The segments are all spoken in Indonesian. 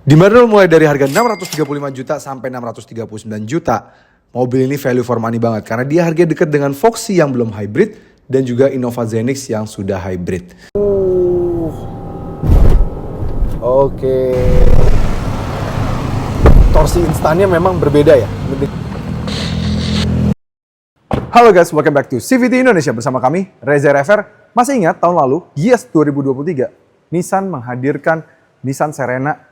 Dibanderol mulai dari harga 635 juta sampai 639 juta. Mobil ini value for money banget karena dia harga dekat dengan Foxy yang belum hybrid dan juga Innova Zenix yang sudah hybrid. Oke. Torsi instannya memang berbeda ya. Halo guys, welcome back to CVT Indonesia bersama kami, Reza Rever. Masih ingat tahun lalu, Gias 2023, Nissan menghadirkan Nissan Serena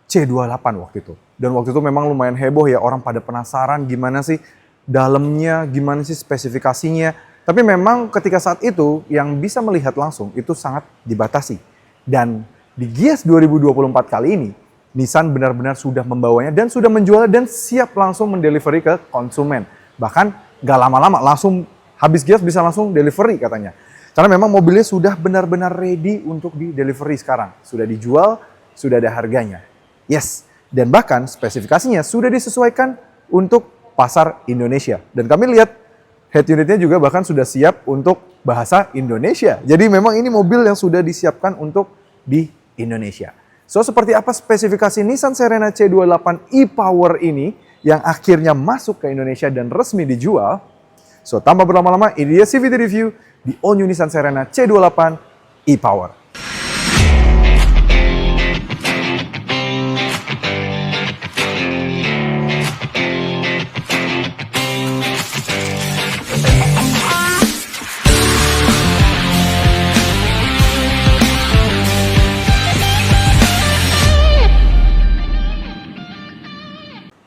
C28 waktu itu. Dan waktu itu memang lumayan heboh ya, orang pada penasaran gimana sih dalamnya, gimana sih spesifikasinya. Tapi memang ketika saat itu yang bisa melihat langsung itu sangat dibatasi. Dan di Gias 2024 kali ini, Nissan benar-benar sudah membawanya dan sudah menjualnya dan siap langsung mendelivery ke konsumen. Bahkan gak lama-lama langsung habis Gias bisa langsung delivery katanya. Karena memang mobilnya sudah benar-benar ready untuk di delivery sekarang. Sudah dijual, sudah ada harganya. Yes, dan bahkan spesifikasinya sudah disesuaikan untuk pasar Indonesia. Dan kami lihat head unitnya juga bahkan sudah siap untuk bahasa Indonesia. Jadi memang ini mobil yang sudah disiapkan untuk di Indonesia. So, seperti apa spesifikasi Nissan Serena C28 e-Power ini yang akhirnya masuk ke Indonesia dan resmi dijual? So, tanpa berlama-lama, ini dia CVT Review di all new Nissan Serena C28 e-Power.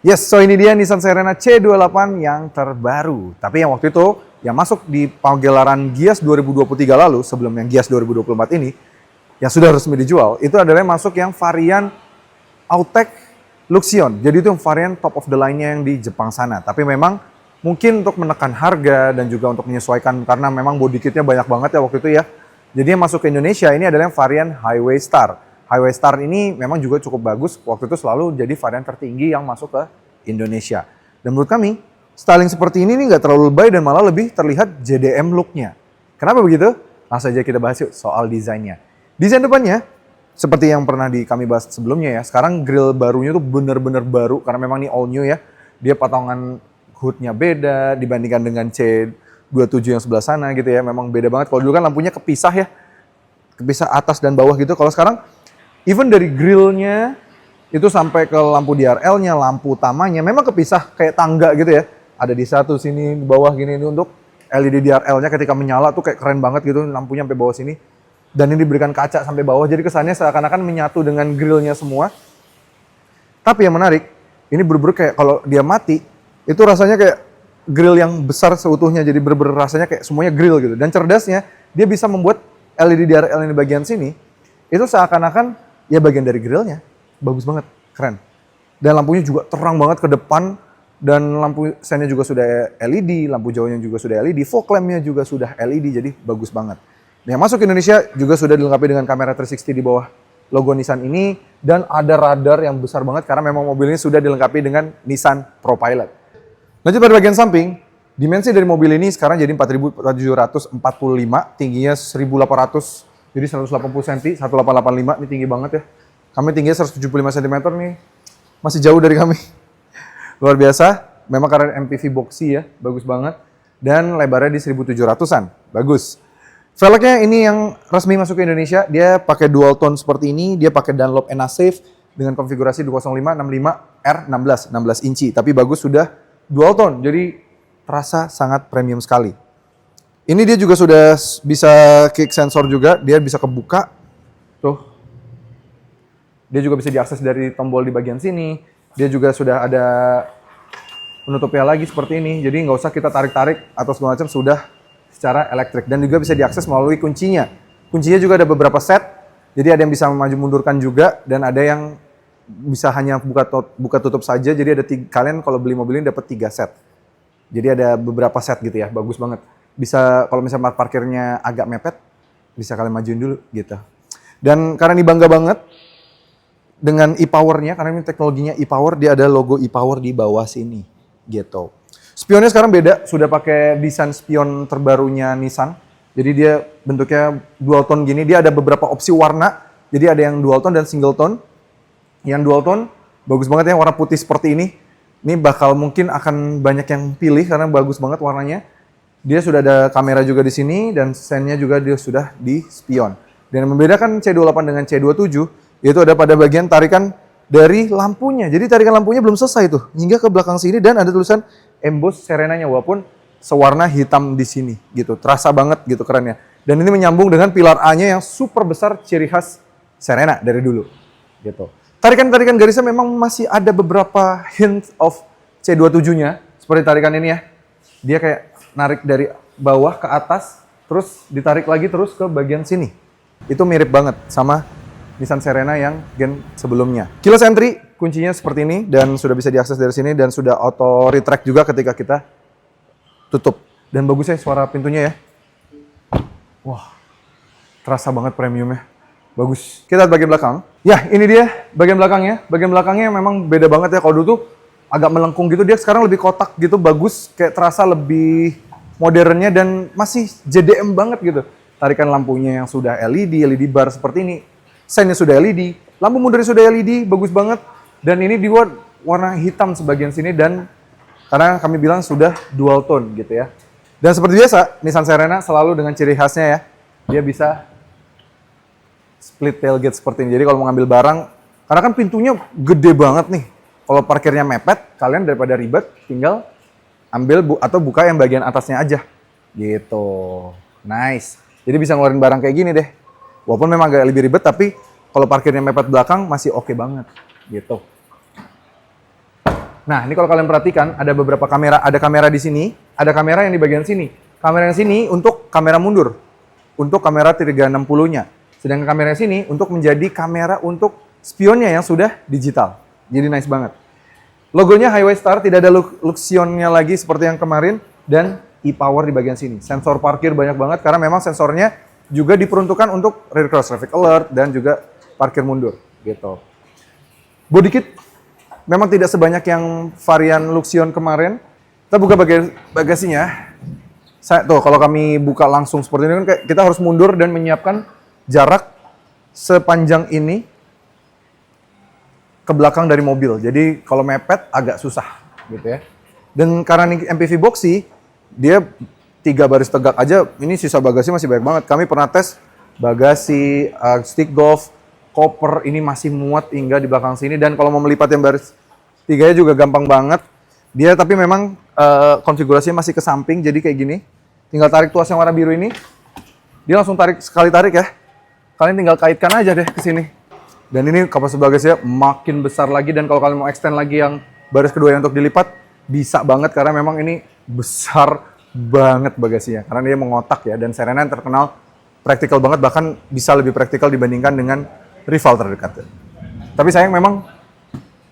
Yes, so ini dia Nissan Serena C28 yang terbaru. Tapi yang waktu itu, yang masuk di pagelaran Gias 2023 lalu, sebelum yang Gias 2024 ini, yang sudah resmi dijual, itu adalah yang masuk yang varian Autech Luxion. Jadi itu yang varian top of the line-nya yang di Jepang sana. Tapi memang mungkin untuk menekan harga dan juga untuk menyesuaikan, karena memang body kitnya banyak banget ya waktu itu ya. Jadi yang masuk ke Indonesia ini adalah yang varian Highway Star. Highway Star ini memang juga cukup bagus, waktu itu selalu jadi varian tertinggi yang masuk ke Indonesia. Dan menurut kami, styling seperti ini nggak terlalu lebay dan malah lebih terlihat JDM look-nya. Kenapa begitu? Langsung aja kita bahas yuk soal desainnya. Desain depannya, seperti yang pernah kami bahas sebelumnya ya, sekarang grill barunya tuh bener-bener baru, karena memang ini all new ya. Dia potongan hood-nya beda dibandingkan dengan C27 yang sebelah sana gitu ya, memang beda banget. Kalau dulu kan lampunya kepisah ya, kepisah atas dan bawah gitu. Kalau sekarang, even dari grillnya itu sampai ke lampu DRL-nya, lampu utamanya memang kepisah kayak tangga gitu ya. Ada di satu sini, di bawah gini, ini untuk LED DRL-nya ketika menyala tuh kayak keren banget gitu, lampunya sampai bawah sini. Dan ini diberikan kaca sampai bawah, jadi kesannya seakan-akan menyatu dengan grillnya semua. Tapi yang menarik, ini bener-bener kayak kalau dia mati, itu rasanya kayak grill yang besar seutuhnya, jadi bener-bener rasanya kayak semuanya grill gitu. Dan cerdasnya, dia bisa membuat LED DRL yang di bagian sini, itu seakan-akan ya bagian dari grillnya. Bagus banget, keren. Dan lampunya juga terang banget ke depan, dan lampu sennya juga sudah LED, lampu jauhnya juga sudah LED, fog lamp-nya juga sudah LED, jadi bagus banget. Nah, yang masuk ke Indonesia juga sudah dilengkapi dengan kamera 360 di bawah logo Nissan ini, dan ada radar yang besar banget karena memang mobil ini sudah dilengkapi dengan Nissan ProPilot. Lanjut pada bagian samping, dimensi dari mobil ini sekarang jadi 4.745, tingginya 1.800, jadi 180 cm, 1885, ini tinggi banget ya. Kami tingginya 175 cm nih, masih jauh dari kami. Luar biasa, memang karena MPV boxy ya, bagus banget. Dan lebarnya di 1700-an, bagus. Velgnya ini yang resmi masuk ke Indonesia, dia pakai dual tone seperti ini, dia pakai Dunlop Enasafe dengan konfigurasi 205/65R16, 16 inci. Tapi bagus, sudah dual tone, jadi terasa sangat premium sekali. Ini dia juga sudah bisa kick sensor juga, dia bisa kebuka, tuh. Dia juga bisa diakses dari tombol di bagian sini. Dia juga sudah ada penutupnya lagi seperti ini. Jadi nggak usah kita tarik-tarik atau segala macam, sudah secara elektrik. Dan juga bisa diakses melalui kuncinya. Kuncinya juga ada beberapa set. Jadi ada yang bisa maju mundurkan juga. Dan ada yang bisa hanya buka tutup saja. Jadi ada kalian kalau beli mobil ini dapat 3 set. Jadi ada beberapa set gitu ya. Bagus banget. Bisa kalau misalnya parkirnya agak mepet, bisa kalian majuin dulu gitu. Dan karena ini bangga banget dengan e-Power-nya, karena ini teknologinya e-Power, dia ada logo e-Power di bawah sini, gitu. Spionnya sekarang beda, sudah pakai desain spion terbarunya Nissan. Jadi dia bentuknya dual tone gini, dia ada beberapa opsi warna. Jadi ada yang dual tone dan single tone. yang dual tone, bagus banget ya warna putih seperti ini. Ini bakal mungkin akan banyak yang pilih karena bagus banget warnanya. Dia sudah ada kamera juga di sini dan stand-nya juga dia sudah di spion. Dan yang membedakan C28 dengan C27 yaitu ada pada bagian tarikan dari lampunya. Jadi tarikan lampunya belum selesai tuh, hingga ke belakang sini dan ada tulisan emboss Serenanya walaupun sewarna hitam di sini gitu. Terasa banget gitu kerennya. Dan ini menyambung dengan pilar A-nya yang super besar ciri khas Serena dari dulu gitu. Tarikan-tarikan garisnya memang masih ada beberapa hint of C27-nya. Seperti tarikan ini ya. Dia kayak narik dari bawah ke atas, terus ditarik lagi terus ke bagian sini. Itu mirip banget sama Nissan Serena yang gen sebelumnya. Keyless entry, kuncinya seperti ini dan sudah bisa diakses dari sini dan sudah auto retract juga ketika kita tutup. Dan bagusnya suara pintunya ya. Wah, terasa banget premiumnya. Bagus. Kita lihat bagian belakang. Ya, ini dia bagian belakangnya. Bagian belakangnya memang beda banget ya. Kalau dulu tuh agak melengkung gitu, dia sekarang lebih kotak gitu, bagus. Kayak terasa lebih modernnya dan masih JDM banget gitu. Tarikan lampunya yang sudah LED bar seperti ini. Sen-nya sudah LED, lampu mundurnya sudah LED, bagus banget. Dan ini dibuat warna hitam sebagian sini dan karena kami bilang sudah dual tone gitu ya. Dan seperti biasa, Nissan Serena selalu dengan ciri khasnya ya. Dia bisa split tailgate seperti ini. Jadi kalau mau ngambil barang, karena kan pintunya gede banget nih. Kalau parkirnya mepet, kalian daripada ribet, tinggal ambil atau buka yang bagian atasnya aja. Gitu. Nice. Jadi bisa ngeluarin barang kayak gini deh. Walaupun memang agak lebih ribet, tapi kalau parkirnya mepet belakang masih oke banget. Gitu. Nah, ini kalau kalian perhatikan, ada beberapa kamera. Ada kamera di sini, ada kamera yang di bagian sini. Kamera yang sini untuk kamera mundur. Untuk kamera 360-nya. Sedangkan kamera sini untuk menjadi kamera untuk spionnya yang sudah digital. Jadi nice banget. Logonya Highway Star, tidak ada Luxionnya lagi seperti yang kemarin. Dan e-power di bagian sini. Sensor parkir banyak banget karena memang sensornya juga diperuntukkan untuk rear cross traffic alert dan juga parkir mundur. Gitu. Body kit memang tidak sebanyak yang varian Luxion kemarin. Kita buka bagasinya. Tuh, kalau kami buka langsung seperti ini kan kita harus mundur dan menyiapkan jarak sepanjang ini ke belakang dari mobil. Jadi kalau mepet agak susah gitu ya. Dan karena ini MPV boxy, dia 3 baris tegak aja, ini sisa bagasi masih banyak banget. Kami pernah tes bagasi, stick golf, koper, ini masih muat hingga di belakang sini. Dan kalau mau melipat yang baris 3-nya juga gampang banget. Dia tapi memang konfigurasinya masih ke samping, jadi kayak gini. Tinggal tarik tuas yang warna biru ini. Dia langsung sekali tarik ya. Kalian tinggal kaitkan aja deh ke sini. Dan ini kapasitas bagasinya makin besar lagi. Dan kalau kalian mau extend lagi yang baris kedua yang untuk dilipat, bisa banget karena memang ini besar banget bagasinya. Karena dia mengotak ya. Dan Serena yang terkenal praktikal banget, bahkan bisa lebih praktikal dibandingkan dengan rival terdekat. Tapi sayang memang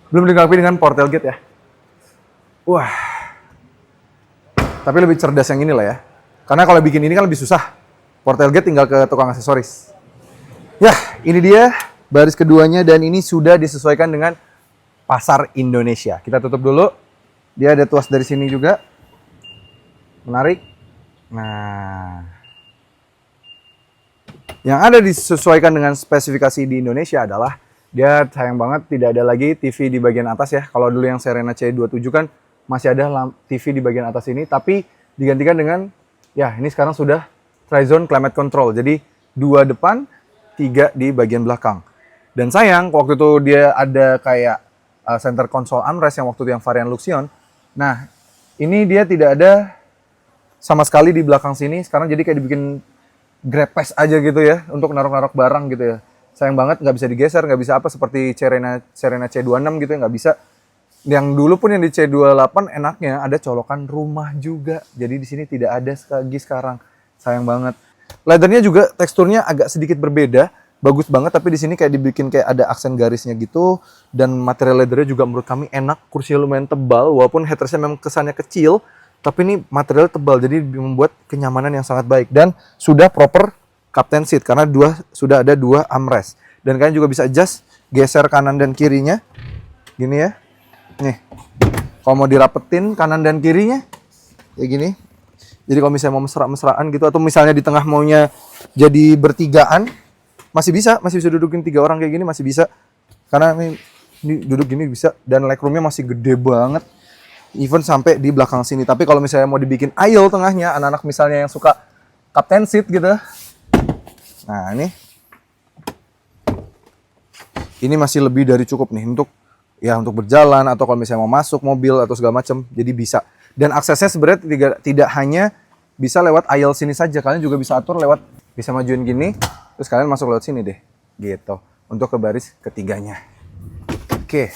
belum dilengkapi dengan power tailgate ya. Wah. Tapi lebih cerdas yang inilah ya. Karena kalau bikin ini kan lebih susah. Power tailgate tinggal ke tukang aksesoris. Ya, ini dia baris keduanya dan ini sudah disesuaikan dengan pasar Indonesia. Kita tutup dulu. Dia ada tuas dari sini juga. Menarik. Nah. Yang ada disesuaikan dengan spesifikasi di Indonesia adalah dia sayang banget tidak ada lagi TV di bagian atas ya. Kalau dulu yang Serena C27 kan masih ada TV di bagian atas ini, tapi digantikan dengan ya ini sekarang sudah Tri-Zone Climate Control. Jadi 2 depan, 3 di bagian belakang. Dan sayang waktu itu dia ada kayak center console armrest yang waktu itu yang varian Luxion. Nah, ini dia tidak ada sama sekali di belakang sini. Sekarang jadi kayak dibikin grepes aja gitu ya untuk naruh-naruh barang gitu ya. Sayang banget nggak bisa digeser, nggak bisa apa seperti Serena C26 gitu ya, nggak bisa. Yang dulu pun yang di C28 enaknya ada colokan rumah juga. Jadi di sini tidak ada lagi sekarang. Sayang banget. Leathernya juga teksturnya agak sedikit berbeda. Bagus banget tapi di sini kayak dibikin kayak ada aksen garisnya gitu. Dan material leathernya juga menurut kami enak. Kursinya lumayan tebal walaupun headrestnya memang kesannya kecil. Tapi ini material tebal jadi membuat kenyamanan yang sangat baik. Dan sudah proper captain seat karena sudah ada 2 armrest. Dan kalian juga bisa adjust geser kanan dan kirinya. Gini ya. Nih, kalau mau dirapetin kanan dan kirinya, kayak gini. Jadi kalau misalnya mau mesra-mesraan gitu, atau misalnya di tengah maunya jadi bertigaan, masih bisa dudukin 3 orang kayak gini, masih bisa. Karena ini Ini duduk gini bisa, dan legroomnya masih gede banget. Even sampai di belakang sini. Tapi kalau misalnya mau dibikin aisle tengahnya, anak-anak misalnya yang suka captain seat gitu. Nah ini masih lebih dari cukup nih untuk berjalan, atau kalau misalnya mau masuk mobil atau segala macam, jadi bisa. Dan aksesnya sebenarnya tidak hanya bisa lewat aisle sini saja, kalian juga bisa atur lewat, bisa majuin gini, terus kalian masuk lewat sini deh, gitu. Untuk ke baris ketiganya. Oke.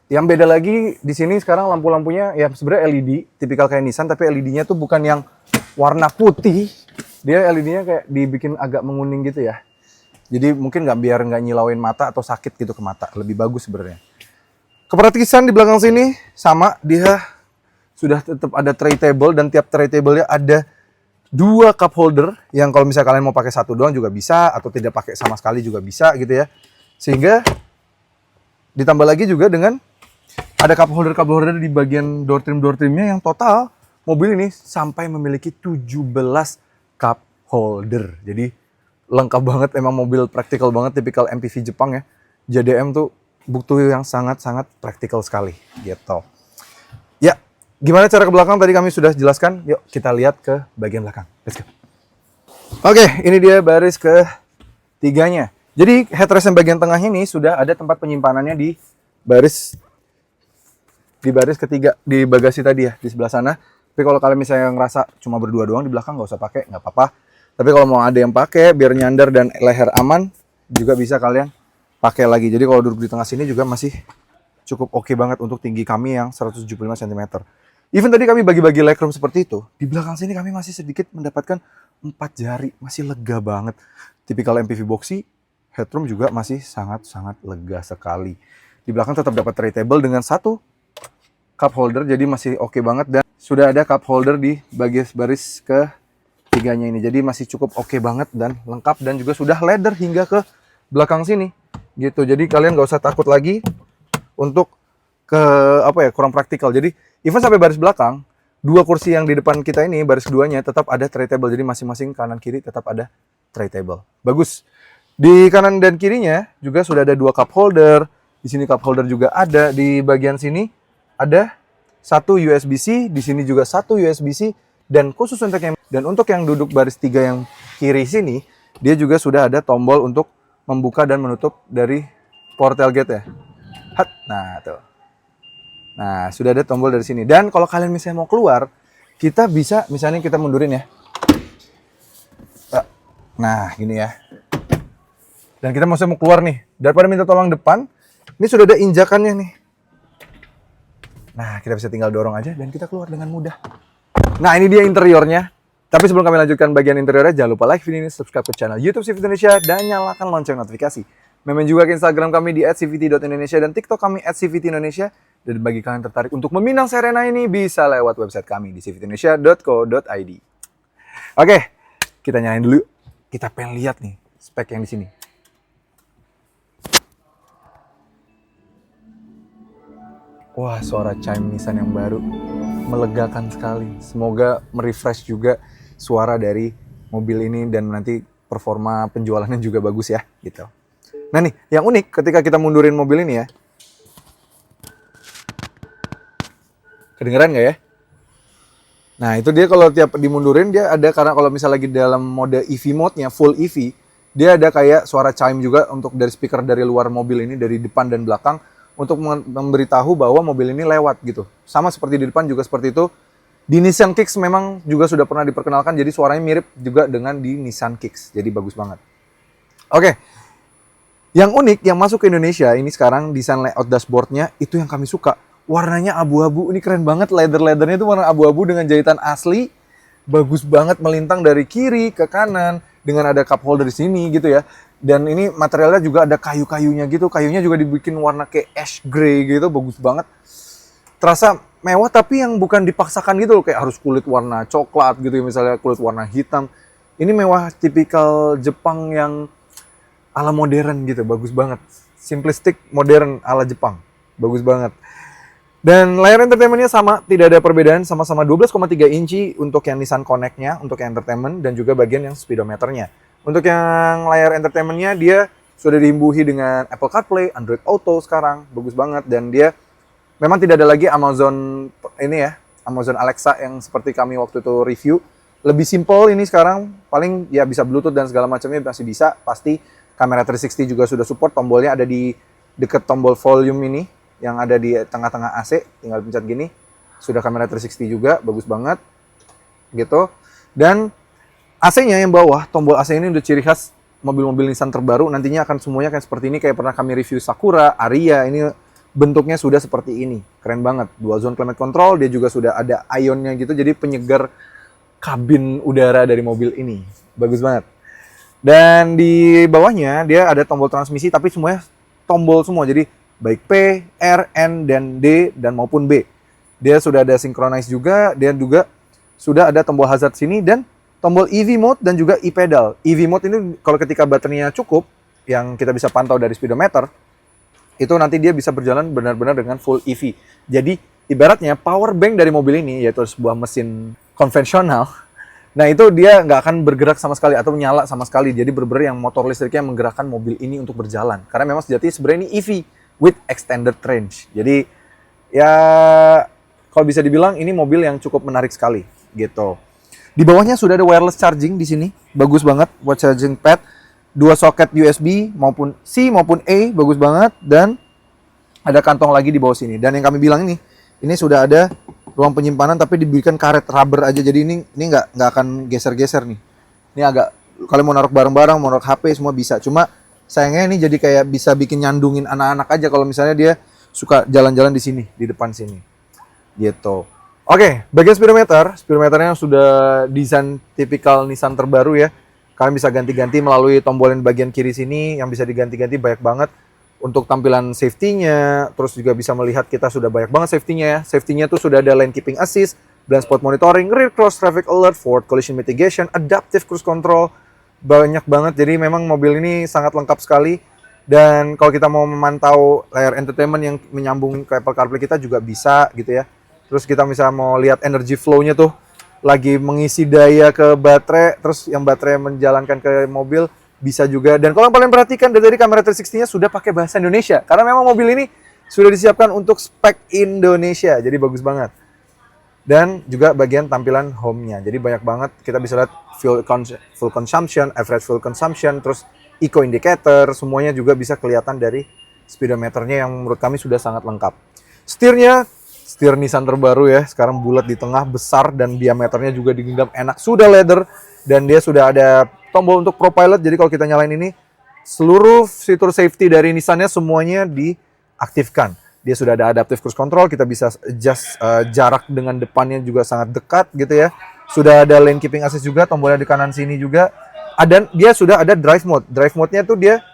Yang beda lagi di sini sekarang lampu-lampunya ya sebenarnya LED, tipikal kayak Nissan, tapi LED-nya tuh bukan yang warna putih, dia LED-nya kayak dibikin agak menguning gitu ya. Jadi mungkin biar nggak nyilauin mata atau sakit gitu ke mata, lebih bagus sebenarnya. Kepratisan di belakang sini sama, dia sudah tetap ada tray table, dan tiap tray table-nya ada 2 cup holder yang kalau misalnya kalian mau pakai satu doang juga bisa, atau tidak pakai sama sekali juga bisa gitu ya. Sehingga ditambah lagi juga dengan ada cup holder di bagian door trimnya, yang total mobil ini sampai memiliki 17 cup holder. Jadi lengkap banget, emang mobil praktikal banget, tipikal MPV Jepang ya. JDM tuh butuh yang sangat-sangat praktikal sekali gitu. Ya, gimana cara ke belakang tadi kami sudah jelaskan. Yuk kita lihat ke bagian belakang. Let's go. Oke, ini dia baris ketiganya. Jadi headrest yang bagian tengahnya ini sudah ada tempat penyimpanannya di baris ketiga, di bagasi tadi ya, di sebelah sana. Tapi kalau kalian misalnya ngerasa cuma berdua doang di belakang, nggak usah pakai, nggak apa-apa. Tapi kalau mau ada yang pakai biar nyandar dan leher aman, juga bisa kalian pakai lagi. Jadi kalau duduk di tengah sini juga masih cukup oke banget untuk tinggi kami yang 175 cm. Even tadi kami bagi-bagi legroom seperti itu, di belakang sini kami masih sedikit mendapatkan 4 jari, masih lega banget. Tipikal MPV boxy, headroom juga masih sangat-sangat lega sekali. Di belakang tetap dapat tray table dengan 1 cup holder, jadi masih oke banget, dan sudah ada cup holder di baris ketiganya ini. Jadi masih cukup oke banget dan lengkap, dan juga sudah leather hingga ke belakang sini gitu. Jadi kalian nggak usah takut lagi untuk kurang praktikal. Jadi even sampai baris belakang, 2 kursi yang di depan kita ini, baris keduanya tetap ada tray table. Jadi masing-masing kanan kiri tetap ada tray table. Bagus. Di kanan dan kirinya juga sudah ada 2 cup holder. Di sini cup holder juga ada. Di bagian sini ada 1 USB-C, di sini juga 1 USB-C, dan khusus untuk yang duduk baris 3 yang kiri sini, dia juga sudah ada tombol untuk membuka dan menutup dari power tailgate ya. Nah, tuh. Nah, sudah ada tombol dari sini. Dan kalau kalian misalnya mau keluar, kita bisa, misalnya kita mundurin ya. Nah, gini ya. Dan kita mau keluar nih. Daripada minta tolong depan, ini sudah ada injakannya nih. Nah, kita bisa tinggal dorong aja dan kita keluar dengan mudah. Nah, ini dia interiornya. Tapi sebelum kami lanjutkan bagian interiornya, jangan lupa like video ini, subscribe ke channel YouTube CVT Indonesia, dan nyalakan lonceng notifikasi. Main juga ke Instagram kami di @cvt.indonesia dan TikTok kami @cvtindonesia. Dan bagi kalian tertarik untuk meminang Serena ini, bisa lewat website kami di cvtindonesia.co.id. Oke, kita nyalain dulu. Kita pengen lihat nih spek yang di sini. Wah, suara chime Nissan yang baru melegakan sekali. Semoga merefresh juga suara dari mobil ini, dan nanti performa penjualannya juga bagus ya, gitu. Nah nih, yang unik ketika kita mundurin mobil ini ya. Kedengeran nggak ya? Nah, itu dia kalau tiap dimundurin, dia ada, karena kalau misalnya lagi dalam mode EV mode-nya, full EV, dia ada kayak suara chime juga untuk dari speaker dari luar mobil ini, dari depan dan belakang, untuk memberitahu bahwa mobil ini lewat gitu. Sama seperti di depan juga seperti itu. Di Nissan Kicks memang juga sudah pernah diperkenalkan, jadi suaranya mirip juga dengan di Nissan Kicks. Jadi bagus banget. Oke. Yang unik yang masuk ke Indonesia ini sekarang, desain layout dashboardnya itu yang kami suka. Warnanya abu-abu, ini keren banget. Leather-leathernya itu warna abu-abu dengan jahitan asli. Bagus banget, melintang dari kiri ke kanan dengan ada cup holder di sini gitu ya. Dan ini materialnya juga ada kayu-kayunya gitu. Kayunya juga dibikin warna kayak ash gray gitu, bagus banget. Terasa mewah tapi yang bukan dipaksakan gitu loh, kayak harus kulit warna coklat gitu ya, misalnya kulit warna hitam. Ini mewah tipikal Jepang yang ala modern gitu, bagus banget. Simplistic modern ala Jepang, bagus banget. Dan layar entertainment-nya sama, tidak ada perbedaan, sama-sama 12,3 inci untuk yang Nissan Connect-nya, untuk yang entertainment, dan juga bagian yang speedometernya. Untuk yang layar entertainment-nya, dia sudah diimbuhi dengan Apple CarPlay, Android Auto sekarang, bagus banget. Dan dia memang tidak ada lagi Amazon ini ya, Amazon Alexa yang seperti kami waktu itu review. Lebih simple ini sekarang, paling ya bisa Bluetooth dan segala macamnya masih bisa. Pasti kamera 360 juga sudah support, tombolnya ada di dekat tombol volume ini, yang ada di tengah-tengah AC, tinggal pencet gini. Sudah kamera 360 juga, bagus banget. Gitu. Dan AC-nya yang bawah, tombol AC ini udah ciri khas mobil-mobil Nissan terbaru. Nantinya akan semuanya kayak seperti ini, kayak pernah kami review Sakura, Ariya. Ini bentuknya sudah seperti ini. Keren banget. Dual zone climate control, dia juga sudah ada ionnya gitu, jadi penyegar kabin udara dari mobil ini. Bagus banget. Dan di bawahnya dia ada tombol transmisi, tapi semuanya tombol semua. Jadi baik P, R, N, dan D, dan maupun B. Dia sudah ada synchronize juga, dia juga sudah ada tombol hazard sini, dan tombol EV mode dan juga e-pedal. EV mode ini kalau ketika baterainya cukup, yang kita bisa pantau dari speedometer, itu nanti dia bisa berjalan benar-benar dengan full EV. Jadi ibaratnya power bank dari mobil ini, yaitu sebuah mesin konvensional, nah itu dia nggak akan bergerak sama sekali atau menyala sama sekali. Jadi benar-benar yang motor listriknya menggerakkan mobil ini untuk berjalan. Karena memang sejatinya sebenarnya ini EV with extended range. Jadi ya kalau bisa dibilang ini mobil yang cukup menarik sekali gitu. Di bawahnya sudah ada wireless charging di sini, bagus banget buat charging pad, 2 soket USB maupun C maupun A, bagus banget, dan ada kantong lagi di bawah sini. Dan yang kami bilang ini sudah ada ruang penyimpanan tapi diberikan karet rubber aja, jadi ini nggak akan geser-geser nih. Ini agak kalau mau naruh barang-barang, mau naruh HP semua bisa. Cuma sayangnya ini jadi kayak bisa bikin nyandungin anak-anak aja kalau misalnya dia suka jalan-jalan di sini, di depan sini, gitu. Oke, bagian speedometernya sudah desain tipikal Nissan terbaru ya. Kalian bisa ganti-ganti melalui tombol yang bagian kiri sini, yang bisa diganti-ganti banyak banget. Untuk tampilan safety-nya, terus juga bisa melihat kita sudah banyak banget safety-nya ya. Safety-nya tuh sudah ada lane keeping assist, blind spot monitoring, rear cross traffic alert, forward collision mitigation, adaptive cruise control. Banyak banget, jadi memang mobil ini sangat lengkap sekali. Dan kalau kita mau memantau layar entertainment yang menyambung ke Apple CarPlay kita juga bisa gitu ya. Terus kita bisa mau lihat energy flow-nya tuh, lagi mengisi daya ke baterai, terus yang baterai menjalankan ke mobil bisa juga. Dan kalau kalian perhatikan dari kamera 360-nya sudah pakai bahasa Indonesia, karena memang mobil ini sudah disiapkan untuk spek Indonesia, jadi bagus banget. Dan juga bagian tampilan home-nya, jadi banyak banget, kita bisa lihat fuel consumption, average fuel consumption, terus eco indicator, semuanya juga bisa kelihatan dari speedometernya yang menurut kami sudah sangat lengkap. Setir Nissan terbaru ya, sekarang bulat di tengah, besar, dan diameternya juga digenggam enak. Sudah leather, dan dia sudah ada tombol untuk ProPilot. Jadi kalau kita nyalain ini, seluruh fitur safety dari Nissan-nya semuanya diaktifkan. Dia sudah ada adaptive cruise control, kita bisa adjust jarak dengan depannya juga sangat dekat gitu ya. Sudah ada lane keeping assist juga, tombolnya di kanan sini juga. Dan dia sudah ada drive mode. Drive mode-nya tuh dia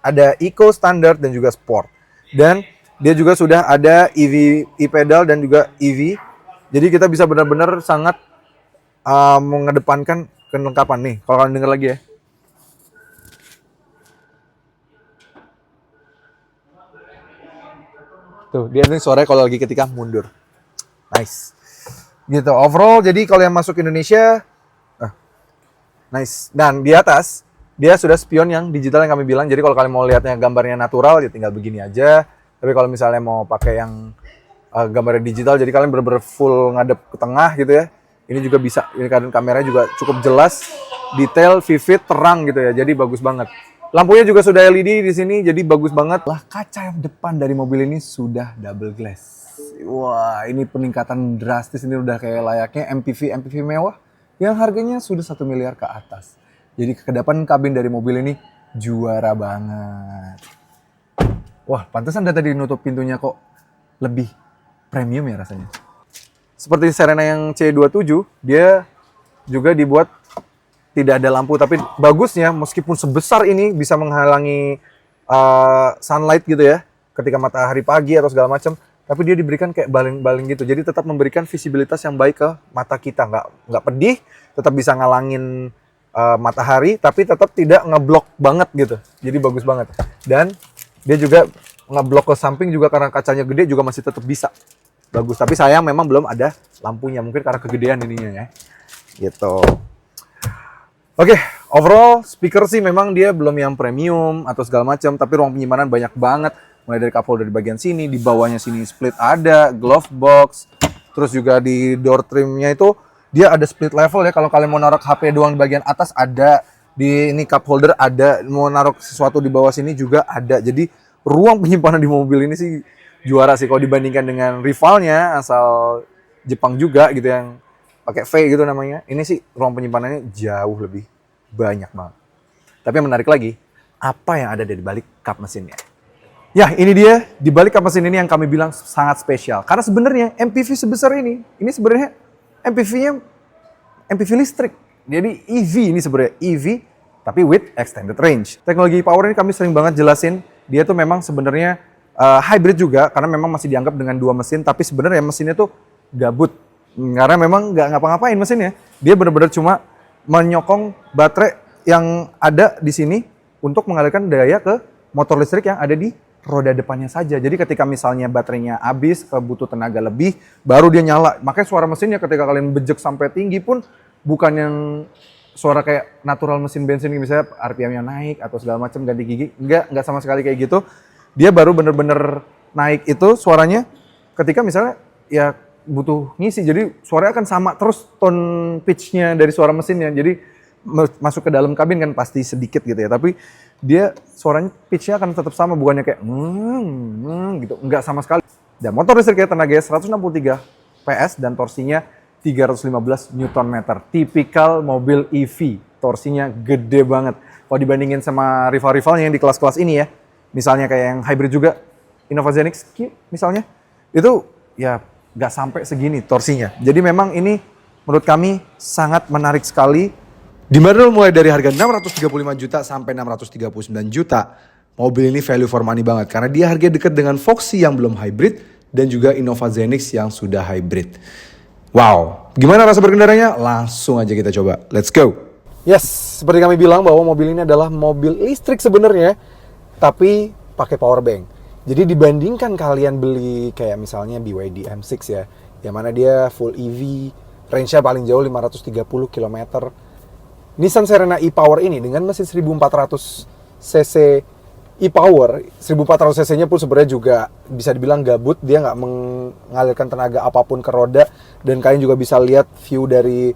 ada eco, standard, dan juga sport. Dan dia juga sudah ada EV, e-pedal, dan juga EV. Jadi kita bisa benar-benar sangat mengedepankan kelengkapan nih. Kalau kalian dengar lagi ya. Tuh, dia nih suaranya kalau lagi ketika mundur. Nice. Gitu, overall, jadi kalau yang masuk Indonesia, nice. Dan di atas, dia sudah spion yang digital yang kami bilang. Jadi kalau kalian mau lihatnya gambarnya natural, ya tinggal begini aja. Tapi kalau misalnya mau pakai yang gambarnya digital, jadi kalian bener-bener full ngadep ke tengah gitu ya. Ini juga bisa. Ini kadang kameranya juga cukup jelas, detail, vivid, terang gitu ya. Jadi bagus banget. Lampunya juga sudah LED di sini, jadi bagus banget. Lah, kaca yang depan dari mobil ini sudah double glass. Wah, ini peningkatan drastis. Ini udah kayak layaknya MPV mewah yang harganya sudah 1 miliar ke atas. Jadi kedepan kabin dari mobil ini juara banget. Wah, pantesan dari tadi nutup pintunya kok lebih premium ya rasanya. Seperti Serena yang C27, dia juga dibuat tidak ada lampu, tapi bagusnya meskipun sebesar ini bisa menghalangi sunlight gitu ya, ketika matahari pagi atau segala macam, tapi dia diberikan kayak baling-baling gitu, jadi tetap memberikan visibilitas yang baik ke mata kita, nggak pedih, tetap bisa ngalangin matahari, tapi tetap tidak ngeblok banget gitu, jadi bagus banget. Dan dia juga ngeblok ke samping juga karena kacanya gede juga masih tetap bisa. Bagus, tapi sayang memang belum ada lampunya. Mungkin karena kegedean ininya ya. Gitu. Oke, Overall, speaker sih memang dia belum yang premium atau segala macam, tapi ruang penyimpanan banyak banget. Mulai dari cup holder di bagian sini, di bawahnya sini split ada, glove box, terus juga di door trimnya itu dia ada split level ya. Kalau kalian mau naruh HP doang di bagian atas ada, di ini cup holder ada, mau naruh sesuatu di bawah sini juga ada. Jadi ruang penyimpanan di mobil ini sih juara sih kalau dibandingkan dengan rivalnya asal Jepang juga gitu yang pakai V gitu namanya. Ini sih ruang penyimpanannya jauh lebih banyak banget. Tapi yang menarik lagi, apa yang ada di balik kap mesinnya? Ya, ini dia di balik kap mesin ini yang kami bilang sangat spesial. Karena sebenarnya MPV sebesar ini sebenarnya MPV-nya MPV listrik. Jadi EV ini sebenarnya EV tapi with extended range. Teknologi power ini kami sering banget jelasin. Dia tuh memang sebenarnya hybrid juga karena memang masih dianggap dengan dua mesin. Tapi sebenarnya mesinnya tuh gabut. Karena memang nggak ngapa-ngapain mesinnya. Dia benar-benar cuma menyokong baterai yang ada di sini untuk mengalirkan daya ke motor listrik yang ada di roda depannya saja. Jadi ketika misalnya baterainya habis, butuh tenaga lebih, baru dia nyala. Makanya suara mesinnya ketika kalian bejek sampai tinggi pun bukan yang suara kayak natural mesin bensin misalnya RPM-nya naik atau segala macam ganti gigi. Enggak sama sekali kayak gitu. Dia baru bener-bener naik itu suaranya ketika misalnya ya butuh ngisi. Jadi suaranya akan sama terus tone pitch-nya dari suara mesinnya. Jadi masuk ke dalam kabin kan pasti sedikit gitu ya. Tapi dia suaranya pitch-nya akan tetap sama, bukannya kayak gitu. Enggak sama sekali. Dan motor listriknya tenaganya 163 PS dan torsinya 315 Nm. Tipikal mobil EV. Torsinya gede banget. Kalau dibandingin sama rival-rivalnya yang di kelas-kelas ini ya. Misalnya kayak yang hybrid juga, Innova Zenix misalnya. Itu ya nggak sampai segini torsinya. Jadi memang ini menurut kami sangat menarik sekali. Dibanderol mulai dari harga 635 juta sampai 639 juta. Mobil ini value for money banget karena dia harga dekat dengan Foxy yang belum hybrid dan juga Innova Zenix yang sudah hybrid. Wow, gimana rasa berkendaranya? Langsung aja kita coba. Let's go. Yes, seperti kami bilang bahwa mobil ini adalah mobil listrik sebenarnya, tapi pakai power bank. Jadi dibandingkan kalian beli kayak misalnya BYD M6 ya, yang mana dia full EV, range-nya paling jauh 530 km. Nissan Serena e-Power ini dengan mesin 1400 cc e-Power, 1400 cc-nya pun sebenarnya juga bisa dibilang gabut, dia nggak mengalirkan tenaga apapun ke roda, dan kalian juga bisa lihat view dari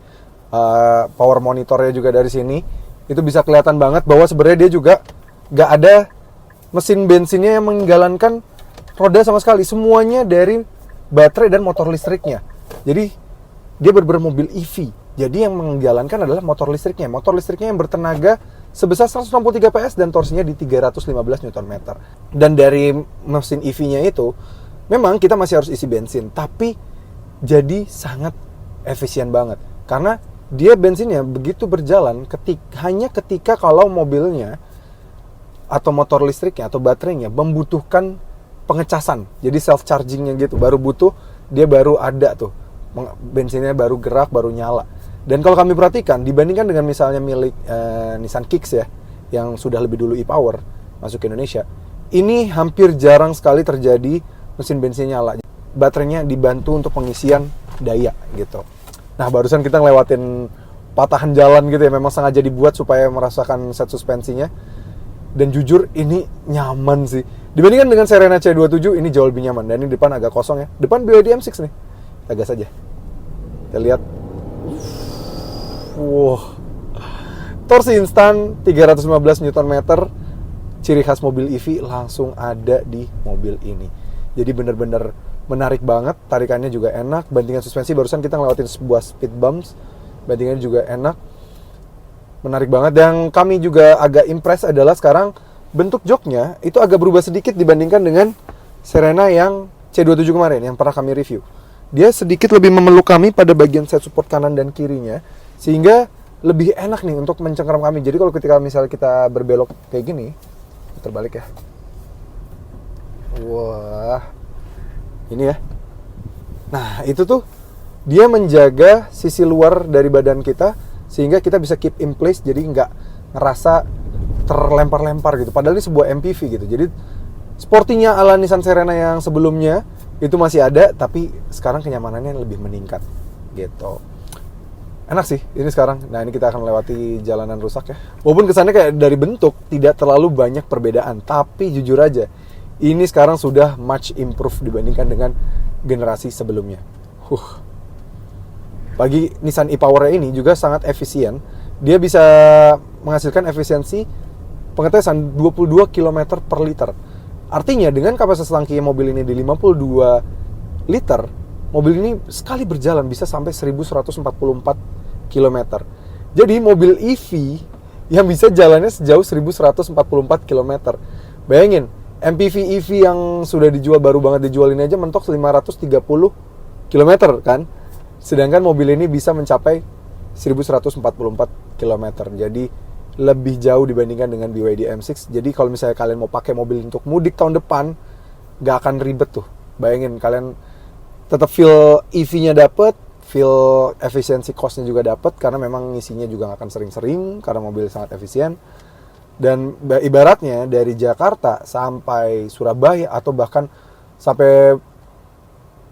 power monitornya juga dari sini, itu bisa kelihatan banget bahwa sebenarnya dia juga nggak ada mesin bensinnya yang menggalankan roda sama sekali, semuanya dari baterai dan motor listriknya. Jadi dia benar-benar mobil EV. Jadi yang mengjalankan adalah motor listriknya. Motor listriknya yang bertenaga sebesar 163 PS dan torsinya di 315 Nm. Dan dari mesin EV-nya itu, memang kita masih harus isi bensin. Tapi jadi sangat efisien banget. Karena dia bensinnya begitu berjalan hanya ketika kalau mobilnya atau motor listriknya atau baterainya membutuhkan pengecasan. Jadi self-chargingnya gitu. Baru butuh, dia baru ada tuh. Bensinnya baru gerak, baru nyala. Dan kalau kami perhatikan, dibandingkan dengan misalnya milik Nissan Kicks ya, yang sudah lebih dulu e-Power masuk ke Indonesia, ini hampir jarang sekali terjadi mesin bensin nyala. Baterainya dibantu untuk pengisian daya gitu. Nah, barusan kita ngelewatin patahan jalan gitu ya, memang sengaja dibuat supaya merasakan set suspensinya. Dan jujur ini nyaman sih. Dibandingkan dengan Serena C27, ini jauh lebih nyaman. Dan ini depan agak kosong ya. Depan BYD M6 nih. Kita gas aja. Kita lihat. Wow. Torsi instan 315 Nm. Ciri khas mobil EV langsung ada di mobil ini. Jadi bener-bener menarik banget. Tarikannya juga enak. Bandingan suspensi, barusan kita ngelewatin sebuah speed bumps. Bandingannya juga enak. Menarik banget. Yang kami juga agak impress adalah sekarang bentuk joknya itu agak berubah sedikit dibandingkan dengan Serena yang C27 kemarin yang pernah kami review. Dia sedikit lebih memeluk kami pada bagian set support kanan dan kirinya, sehingga lebih enak nih untuk mencengkeram kami. Jadi kalau ketika misalnya kita berbelok kayak gini, terbalik ya. Wah, ini ya. Nah, itu tuh dia menjaga sisi luar dari badan kita sehingga kita bisa keep in place, jadi nggak ngerasa terlempar-lempar gitu. Padahal ini sebuah MPV gitu. Jadi sportinya ala Nissan Serena yang sebelumnya itu masih ada, tapi sekarang kenyamanannya lebih meningkat gitu. Enak sih ini sekarang. Nah ini kita akan melewati jalanan rusak ya. Walaupun kesannya kayak dari bentuk tidak terlalu banyak perbedaan, tapi jujur aja ini sekarang sudah much improve dibandingkan dengan generasi sebelumnya. Bagi Nissan e-Power ini juga sangat efisien. Dia bisa menghasilkan efisiensi pengetesan 22 km per liter. Artinya dengan kapasitas tangki mobil ini di 52 liter, mobil ini sekali berjalan bisa sampai 1144 km. Jadi mobil EV yang bisa jalannya sejauh 1144 km. Bayangin, MPV EV yang sudah dijual, baru banget dijual ini aja mentok 530 km kan. Sedangkan mobil ini bisa mencapai 1144 km. Jadi lebih jauh dibandingkan dengan BYD M6. Jadi kalau misalnya kalian mau pakai mobil untuk mudik tahun depan, nggak akan ribet tuh. Bayangin kalian tetap feel EV-nya dapet, feel efisiensi cost-nya juga dapet, karena memang ngisinya juga nggak akan sering-sering karena mobil sangat efisien. Dan ibaratnya dari Jakarta sampai Surabaya atau bahkan sampai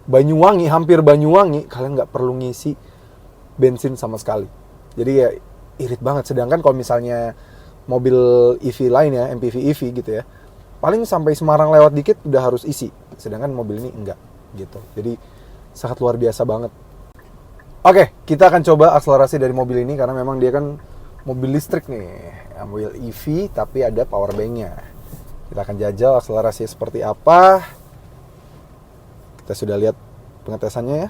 Banyuwangi, hampir Banyuwangi, kalian nggak perlu ngisi bensin sama sekali. Jadi ya irit banget. Sedangkan kalau misalnya mobil EV lainnya, MPV EV gitu ya, paling sampai Semarang lewat dikit udah harus isi. Sedangkan mobil ini enggak gitu. Jadi sangat luar biasa banget. Oke, kita akan coba akselerasi dari mobil ini karena memang dia kan mobil listrik nih, mobil EV tapi ada power bank-nya. Kita akan jajal akselerasi seperti apa. Kita sudah lihat pengetesannya ya.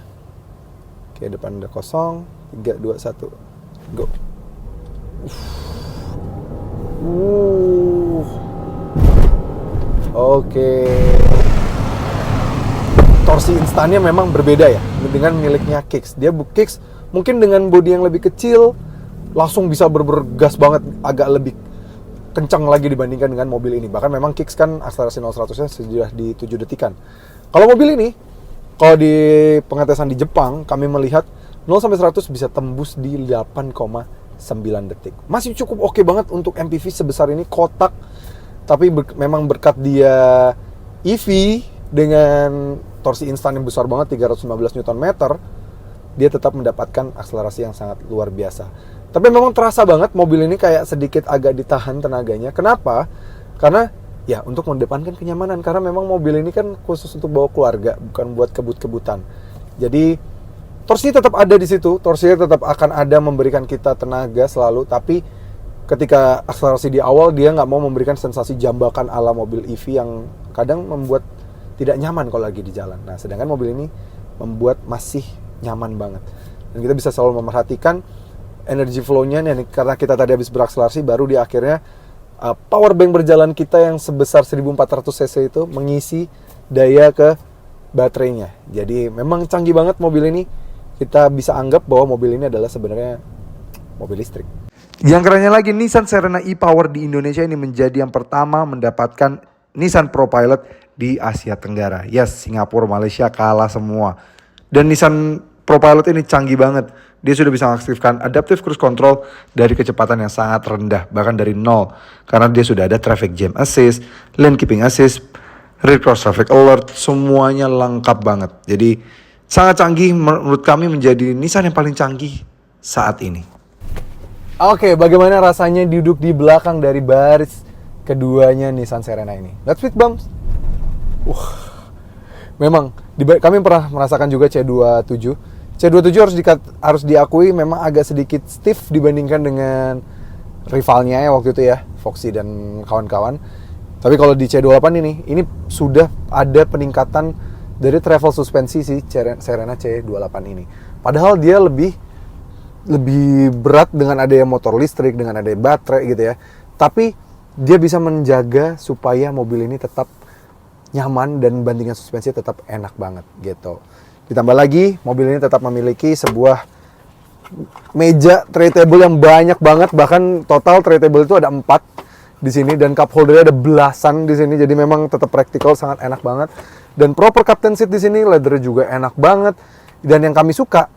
Oke, depan udah kosong. 3, 2, 1. Go. Oke. Torsi instannya memang berbeda ya dengan miliknya Kicks. Dia Kicks mungkin dengan bodi yang lebih kecil langsung bisa bergas banget, agak lebih kencang lagi dibandingkan dengan mobil ini. Bahkan memang Kicks kan akselerasi 0-100-nya sudah di 7 detikan. Kalau mobil ini, kalau di pengetesan di Jepang, kami melihat 0-100 bisa tembus di 8,9 detik. Masih cukup oke banget untuk MPV sebesar ini, kotak. Tapi memang berkat dia EV dengan torsi instan yang besar banget, 315 Nm, dia tetap mendapatkan akselerasi yang sangat luar biasa. Tapi memang terasa banget mobil ini kayak sedikit agak ditahan tenaganya. Kenapa? Karena ya untuk mengedepankan kenyamanan, karena memang mobil ini kan khusus untuk bawa keluarga, bukan buat kebut-kebutan. Jadi torsinya tetap ada di situ, torsinya tetap akan ada memberikan kita tenaga selalu, tapi ketika akselerasi di awal dia nggak mau memberikan sensasi jambakan ala mobil EV yang kadang membuat tidak nyaman kalau lagi di jalan. Nah, sedangkan mobil ini membuat masih nyaman banget. Dan kita bisa selalu memerhatikan energy flow-nya nih, karena kita tadi habis berakselerasi, baru di akhirnya power bank berjalan kita yang sebesar 1400 cc itu mengisi daya ke baterainya. Jadi memang canggih banget mobil ini. Kita bisa anggap bahwa mobil ini adalah sebenarnya mobil listrik. Yang kerennya lagi, Nissan Serena e-Power di Indonesia ini menjadi yang pertama mendapatkan Nissan ProPilot di Asia Tenggara. Yes, Singapura, Malaysia kalah semua. Dan Nissan ProPilot ini canggih banget. Dia sudah bisa mengaktifkan Adaptive Cruise Control dari kecepatan yang sangat rendah, bahkan dari 0. Karena dia sudah ada Traffic Jam Assist, Lane Keeping Assist, Rear Cross Traffic Alert, semuanya lengkap banget. Jadi sangat canggih, menurut kami menjadi Nissan yang paling canggih saat ini. Oke, bagaimana rasanya duduk di belakang dari baris keduanya Nissan Serena ini? Let's speed bumps. Memang kami pernah merasakan juga C27. C27 harus diakui memang agak sedikit stiff dibandingkan dengan rivalnya ya waktu itu ya, Foxy dan kawan-kawan. Tapi kalau di C28 ini sudah ada peningkatan dari travel suspensi si Serena C28 ini. Padahal dia lebih berat dengan adanya motor listrik, dengan adanya baterai gitu ya. Tapi dia bisa menjaga supaya mobil ini tetap nyaman dan bandingan suspensi tetap enak banget gitu. Ditambah lagi mobil ini tetap memiliki sebuah meja tray table yang banyak banget, bahkan total tray table itu ada 4 di sini dan cup holdernya ada belasan di sini. Jadi memang tetap praktikal, sangat enak banget. Dan proper captain seat di sini, leathernya juga enak banget. Dan yang kami suka,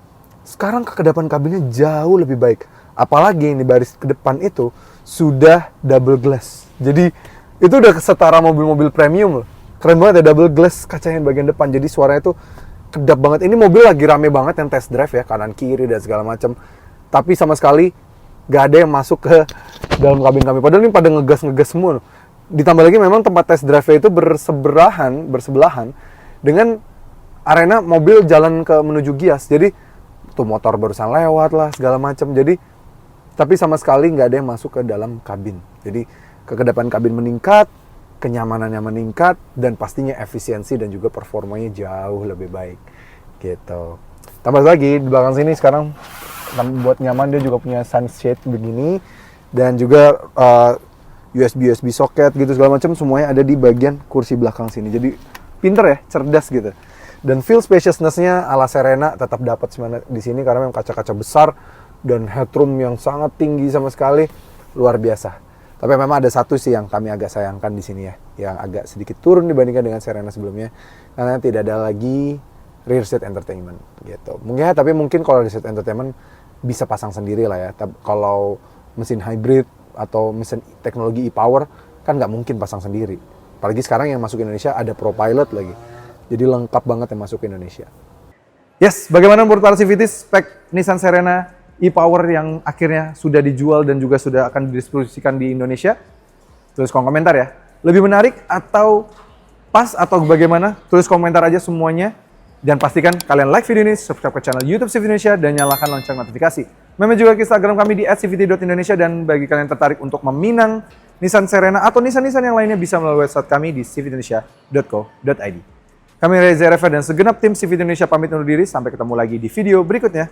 sekarang kekedapan kabinnya jauh lebih baik. Apalagi yang di baris ke depan itu sudah double glass. Jadi itu udah setara mobil-mobil premium loh. Keren banget ya, double glass kacanya bagian depan. Jadi suaranya tuh kedap banget. Ini mobil lagi rame banget yang test drive ya, kanan kiri dan segala macam. tapi sama sekali nggak ada yang masuk ke dalam kabin kami. Padahal ini pada ngegas semua. Ditambah lagi memang tempat test drive itu bersebelahan dengan arena mobil jalan ke menuju Gias. Jadi tuh motor barusan lewat lah segala macam. Jadi tapi sama sekali nggak ada yang masuk ke dalam kabin. Jadi kekedapan kabin meningkat, kenyamanannya meningkat, dan pastinya efisiensi dan juga performanya jauh lebih baik gitu. Tambah lagi di belakang sini sekarang buat nyaman dia juga punya sunshade begini, dan juga USB socket gitu segala macam semuanya ada di bagian kursi belakang sini. Jadi pinter ya, cerdas gitu. Dan feel spaciousness-nya ala Serena tetap dapat di sini karena memang kaca-kaca besar dan headroom yang sangat tinggi sama sekali, luar biasa. Tapi memang ada satu sih yang kami agak sayangkan di sini ya, yang agak sedikit turun dibandingkan dengan Serena sebelumnya, karena tidak ada lagi rear seat entertainment gitu. Tapi mungkin kalau rear seat entertainment bisa pasang sendiri lah ya. Kalau mesin hybrid atau mesin teknologi e-power kan nggak mungkin pasang sendiri. Apalagi sekarang yang masuk Indonesia ada ProPilot lagi. Jadi lengkap banget yang masuk ke Indonesia. Yes, bagaimana menurut para civities spek Nissan Serena e-Power yang akhirnya sudah dijual dan juga sudah akan didistribusikan di Indonesia? Tulis kolom komentar ya. Lebih menarik atau pas atau bagaimana? Tulis komentar aja semuanya. Dan pastikan kalian like video ini, subscribe ke channel YouTube CVT Indonesia, dan nyalakan lonceng notifikasi. Memang juga ke Instagram kami di @cvt.indonesia, dan bagi kalian tertarik untuk meminang Nissan Serena atau Nissan-Nissan yang lainnya bisa melalui website kami di cvtindonesia.co.id. Kami Reza Refer dan segenap tim CVT Indonesia pamit undur diri. Sampai ketemu lagi di video berikutnya.